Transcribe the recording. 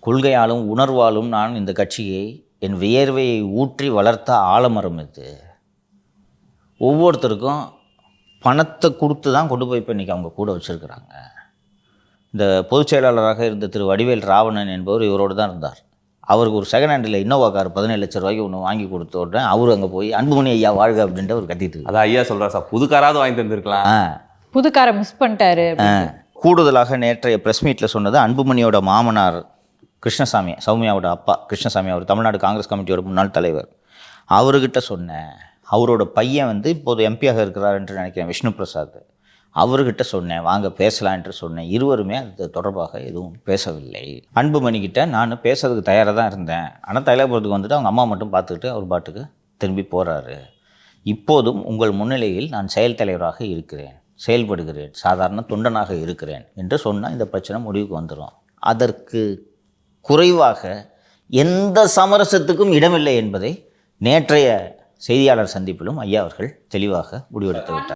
கொள்கையாலும் உணர்வாலும் நான் இந்த கட்சியை என் வியர்வையை ஊற்றி வளர்த்த ஆலமரம் இது. ஒவ்வொருத்தருக்கும் பணத்தை கொடுத்து தான் கொண்டு போய் இப்போ இன்றைக்கி அவங்க கூட வச்சுருக்கிறாங்க. இந்த பொதுச் செயலாளராக இருந்த திரு வடிவேல் ராவணன் என்பவர் இவரோடு தான் இருந்தார். அவருக்கு ஒரு செகண்ட் ஹேண்டில் இன்னோவா கார் 17 லட்ச ரூபாய்க்கு ஒன்று வாங்கி கொடுத்த உடனே அவர் அங்கே போய் அன்புமணி ஐயா வாழ்க அப்படின்ட்டு அவர் கத்திட்டு. அதான் ஐயா சொல்கிறார் சார், புது காராவது வாங்கி தந்துருக்கலாம். புது காரை மிஸ் பண்ணிட்டாரு. கூடுதலாக நேற்றைய ப்ரெஸ் மீட்டில் சொன்னது அன்புமணியோட மாமனார் கிருஷ்ணசாமி, சௌமியாவோட அப்பா கிருஷ்ணசாமி, அவர் தமிழ்நாடு காங்கிரஸ் கமிட்டியோட முன்னாள் தலைவர். அவர்கிட்ட சொன்னேன். அவரோட பையன் இப்போது எம்பியாக இருக்கிறார் என்று நினைக்கிறேன், விஷ்ணு பிரசாத். அவர்கிட்ட சொன்னேன், வாங்க பேசலாம் என்று சொன்னேன். இருவருமே அது தொடர்பாக எதுவும் பேசவில்லை. அன்புமணிக்கிட்ட நான் பேசுறதுக்கு தயாராக தான் இருந்தேன். ஆனால் தைலாபுரத்துக்கு வந்துட்டு அவங்க அம்மா மட்டும் பார்த்துக்கிட்டு அவர் பாட்டுக்கு திரும்பி போகிறாரு. இப்போதும் உங்கள் முன்னிலையில் நான் செயல் தலைவராக இருக்கிறேன், செயல்படுகிறேன், சாதாரண தொண்டனாக இருக்கிறேன் என்று சொன்னால் இந்த பிரச்சனை முடிவுக்கு வந்துடும். அதற்கு குறைவாக எந்த சமரசத்துக்கும் இடமில்லை என்பதை நேற்றைய செய்தியாளர் சந்திப்பிலும் ஐயா அவர்கள் தெளிவாக முடிவெடுத்து விட்டார்.